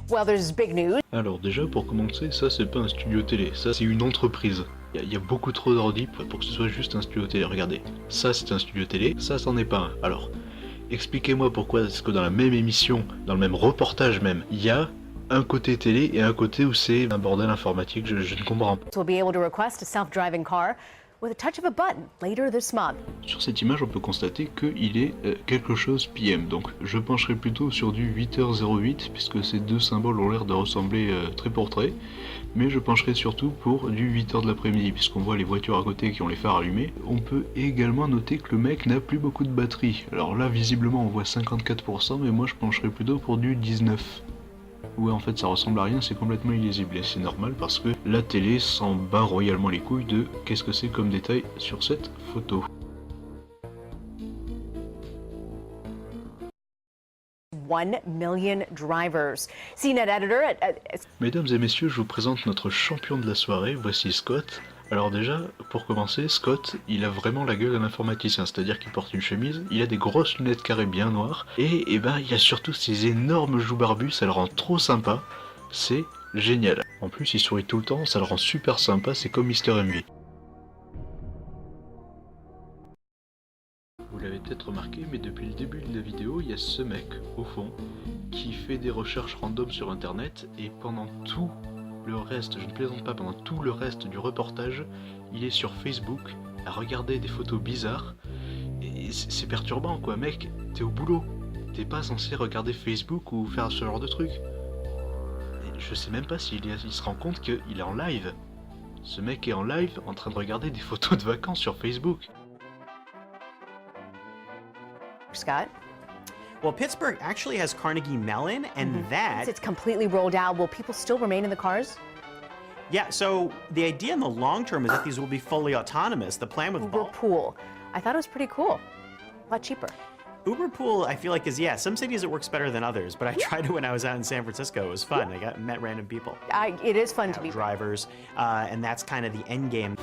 Well, there's big news. Alors déjà, pour commencer, ça c'est pas un studio télé, ça c'est une entreprise. Il y a beaucoup trop d'ordi pour que ce soit juste un studio télé. Regardez, ça c'est un studio télé, ça c'en est pas un. Alors, expliquez-moi pourquoi est-ce que dans la même émission, dans le même reportage même, il y a un côté télé et un côté où c'est un bordel informatique, je ne comprends pas. We'll be able to request a self-driving car with a touch of a button later this month. Sur cette image, on peut constater qu'il est quelque chose PM, donc je pencherai plutôt sur du 8h08, puisque ces deux symboles ont l'air de ressembler trait pour trait, mais je pencherai surtout pour du 8h de l'après-midi, puisqu'on voit les voitures à côté qui ont les phares allumés. On peut également noter que le mec n'a plus beaucoup de batterie. Alors là, visiblement, on voit 54%, mais moi je pencherai plutôt pour du 19%. Ouais, en fait ça ressemble à rien, c'est complètement illisible et c'est normal parce que la télé s'en bat royalement les couilles de qu'est-ce que c'est comme détail sur cette photo. $1 million drivers. CNET editor at Mesdames et messieurs, je vous présente notre champion de la soirée, voici Scott. Alors déjà, pour commencer, Scott, il a vraiment la gueule d'un informaticien, c'est-à-dire qu'il porte une chemise, il a des grosses lunettes carrées bien noires, et ben il a surtout ces énormes joues barbues, ça le rend trop sympa, c'est génial. En plus, il sourit tout le temps, ça le rend super sympa, c'est comme Mister MV. Vous l'avez peut-être remarqué, mais depuis le début de la vidéo, il y a ce mec, au fond, qui fait des recherches random sur internet, et pendant tout le reste, je ne plaisante pas, pendant tout le reste du reportage, il est sur Facebook à regarder des photos bizarres, et c'est perturbant quoi, mec, t'es au boulot, t'es pas censé regarder Facebook ou faire ce genre de truc. Et je sais même pas s'il se rend compte qu'il est en live. Ce mec est en live en train de regarder des photos de vacances sur Facebook. Scott. Well, Pittsburgh actually has Carnegie Mellon, and that... It's completely rolled out. Will people still remain in the cars? Yeah, so the idea in the long term is that these will be fully autonomous. The plan with Uber Pool. I thought it was pretty cool. A lot cheaper. Uber Pool, I feel like is, yeah, some cities it works better than others, but I tried it when I was out in San Francisco. It was fun. I met random people. It is fun to be drivers, and that's kind of the end game.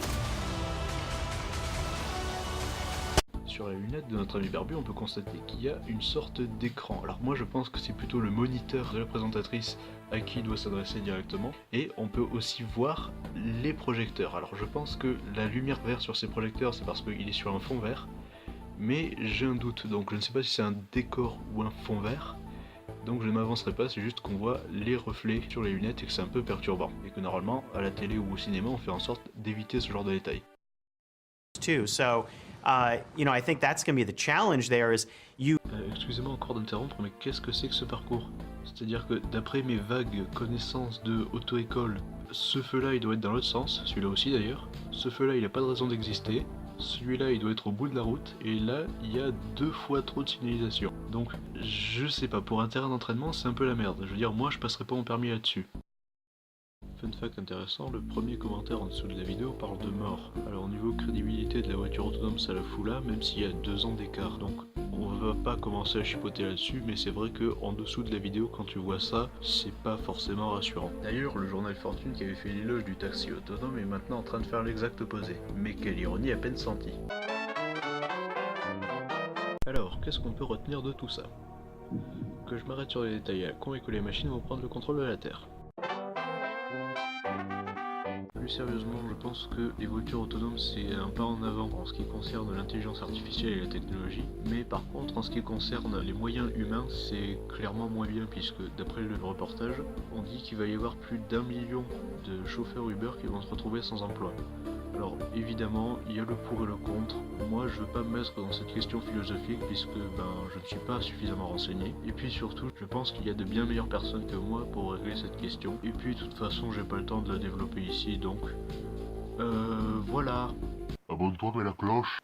Sur la lunette de notre ami Barbu, on peut constater qu'il y a une sorte d'écran. Alors moi je pense que c'est plutôt le moniteur de la présentatrice à qui il doit s'adresser directement. Et on peut aussi voir les projecteurs. Alors je pense que la lumière verte sur ces projecteurs c'est parce qu'il est sur un fond vert. Mais j'ai un doute, donc je ne sais pas si c'est un décor ou un fond vert. Donc je ne m'avancerai pas, c'est juste qu'on voit les reflets sur les lunettes et que c'est un peu perturbant. Et que normalement à la télé ou au cinéma on fait en sorte d'éviter ce genre de détails. You know, I think that's going to be the challenge there is you... Excusez-moi encore d'interrompre, mais qu'est-ce que c'est que ce parcours? C'est-à-dire que d'après mes vagues connaissances de auto-école, ce feu-là il doit être dans l'autre sens, celui-là aussi d'ailleurs. Ce feu-là il n'a pas de raison d'exister. Celui-là il doit être au bout de la route, et là il y a 2 fois trop de signalisation. Donc je sais pas, pour un terrain d'entraînement c'est un peu la merde. Je veux dire, moi je passerai pas mon permis là-dessus. Fun fact intéressant, le premier commentaire en dessous de la vidéo parle de mort. Alors au niveau crédibilité de la voiture autonome ça la fout là, même s'il y a 2 ans d'écart. Donc on va pas commencer à chipoter là-dessus, mais c'est vrai que en dessous de la vidéo quand tu vois ça, c'est pas forcément rassurant. D'ailleurs le journal Fortune qui avait fait l'éloge du taxi autonome est maintenant en train de faire l'exact opposé. Mais quelle ironie à peine sentie. Alors, qu'est-ce qu'on peut retenir de tout ça? Que je m'arrête sur les détails à la con et que les machines vont prendre le contrôle de la Terre. Plus sérieusement, je pense que les voitures autonomes c'est un pas en avant en ce qui concerne l'intelligence artificielle et la technologie, mais par contre en ce qui concerne les moyens humains c'est clairement moins bien puisque d'après le reportage, on dit qu'il va y avoir plus d'1 million de chauffeurs Uber qui vont se retrouver sans emploi. Alors évidemment, il y a le pour et le contre. Moi je veux pas me mettre dans cette question philosophique puisque je ne suis pas suffisamment renseigné. Et puis surtout, je pense qu'il y a de bien meilleures personnes que moi pour régler cette question. Et puis de toute façon, j'ai pas le temps de la développer ici, donc... voilà. Abonne-toi, mets la cloche.